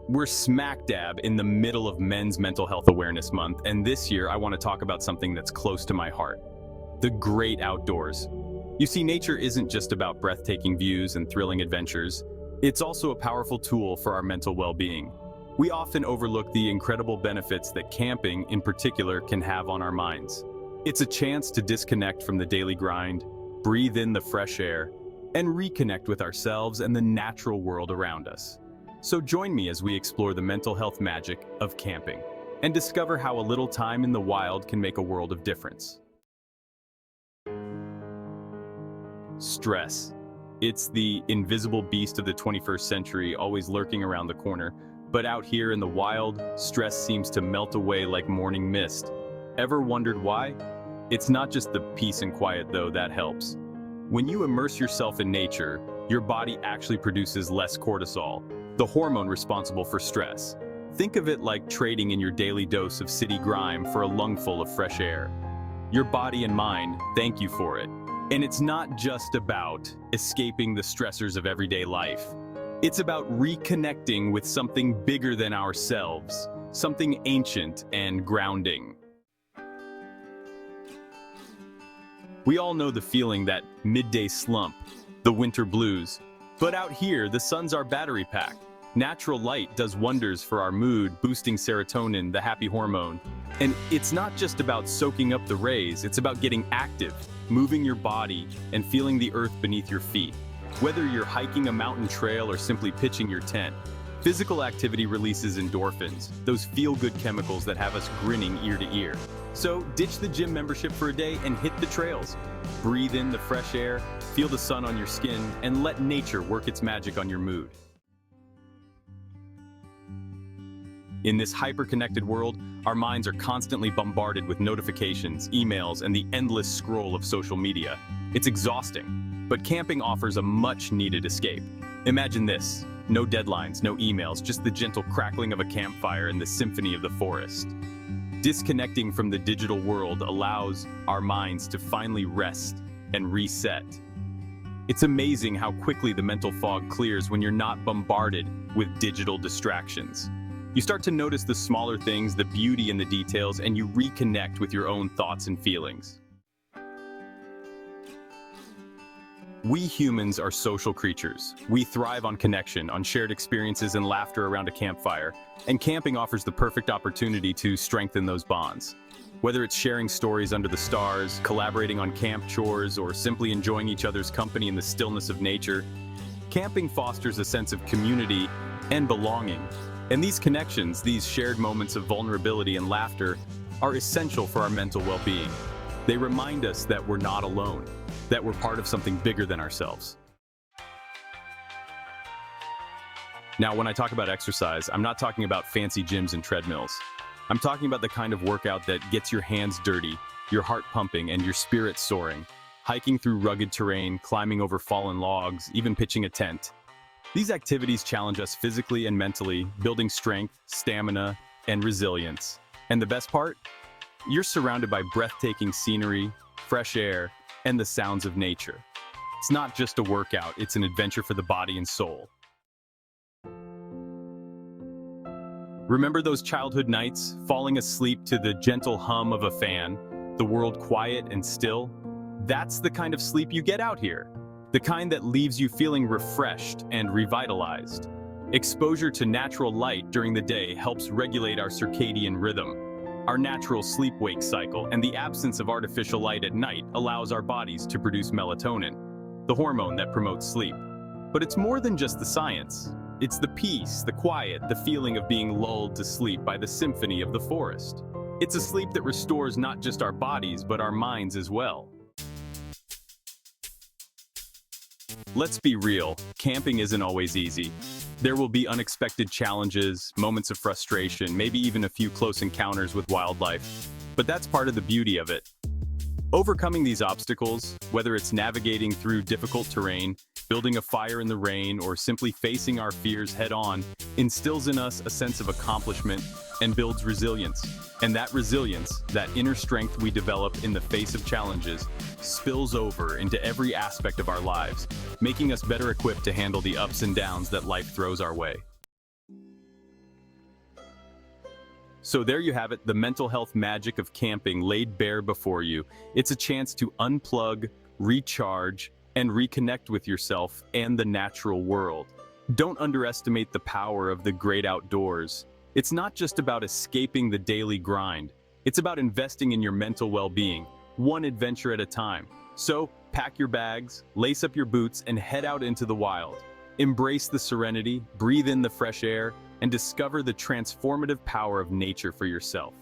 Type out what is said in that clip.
We're smack dab in the middle of Men's Mental Health Awareness Month, and this year I want to talk about something that's close to my heart: the great outdoors. You see, nature isn't just about breathtaking views and thrilling adventures. It's also a powerful tool for our mental well-being. We often overlook the incredible benefits that camping, in particular, can have on our minds. It's a chance to disconnect from the daily grind, breathe in the fresh air, and reconnect with ourselves and the natural world around us. So join me as we explore the mental health magic of camping and discover how a little time in the wild can make a world of difference. Stress. It's the invisible beast of the 21st century, always lurking around the corner. But out here in the wild, stress seems to melt away like morning mist. Ever wondered why? It's not just the peace and quiet, though, that helps. When you immerse yourself in nature, your body actually produces less cortisol, the hormone responsible for stress. Think of it like trading in your daily dose of city grime for a lungful of fresh air. Your body and mind thank you for it. And it's not just about escaping the stressors of everyday life. It's about reconnecting with something bigger than ourselves, something ancient and grounding. We all know the feeling, that midday slump, the winter blues. But out here, the sun's our battery pack. Natural light does wonders for our mood, boosting serotonin, the happy hormone. And it's not just about soaking up the rays, it's about getting active, moving your body, and feeling the earth beneath your feet. Whether you're hiking a mountain trail or simply pitching your tent, physical activity releases endorphins, those feel-good chemicals that have us grinning ear to ear. So ditch the gym membership for a day and hit the trails. Breathe in the fresh air, feel the sun on your skin, and let nature work its magic on your mood. In this hyper-connected world, our minds are constantly bombarded with notifications, emails, and the endless scroll of social media. It's exhausting, but camping offers a much-needed escape. Imagine this: no deadlines, no emails, just the gentle crackling of a campfire and the symphony of the forest. Disconnecting from the digital world allows our minds to finally rest and reset. It's amazing how quickly the mental fog clears when you're not bombarded with digital distractions. You start to notice the smaller things, the beauty in the details, and you reconnect with your own thoughts and feelings. We humans are social creatures. We thrive on connection, on shared experiences and laughter around a campfire, and camping offers the perfect opportunity to strengthen those bonds. Whether it's sharing stories under the stars, collaborating on camp chores, or simply enjoying each other's company in the stillness of nature, camping fosters a sense of community and belonging. And these connections, these shared moments of vulnerability and laughter, are essential for our mental well-being. They remind us that we're not alone, that we're part of something bigger than ourselves. Now, when I talk about exercise, I'm not talking about fancy gyms and treadmills. I'm talking about the kind of workout that gets your hands dirty, your heart pumping, and your spirit soaring. Hiking through rugged terrain, climbing over fallen logs, even pitching a tent. These activities challenge us physically and mentally, building strength, stamina, and resilience. And the best part? You're surrounded by breathtaking scenery, fresh air, and the sounds of nature. It's not just a workout, it's an adventure for the body and soul. Remember those childhood nights, falling asleep to the gentle hum of a fan, the world quiet and still? That's the kind of sleep you get out here. The kind that leaves you feeling refreshed and revitalized. Exposure to natural light during the day helps regulate our circadian rhythm, our natural sleep-wake cycle, and the absence of artificial light at night allows our bodies to produce melatonin, the hormone that promotes sleep. But it's more than just the science. It's the peace, the quiet, the feeling of being lulled to sleep by the symphony of the forest. It's a sleep that restores not just our bodies, but our minds as well. Let's be real, camping isn't always easy. There will be unexpected challenges, moments of frustration, maybe even a few close encounters with wildlife. But that's part of the beauty of it. Overcoming these obstacles, whether it's navigating through difficult terrain, building a fire in the rain, or simply facing our fears head-on, instills in us a sense of accomplishment and builds resilience. And that resilience, that inner strength we develop in the face of challenges, spills over into every aspect of our lives, making us better equipped to handle the ups and downs that life throws our way. So there you have it, the mental health magic of camping laid bare before you. It's a chance to unplug, recharge, and reconnect with yourself and the natural world. Don't underestimate the power of the great outdoors. It's not just about escaping the daily grind. It's about investing in your mental well-being, one adventure at a time. So, pack your bags, lace up your boots, and head out into the wild. Embrace the serenity, breathe in the fresh air, and discover the transformative power of nature for yourself.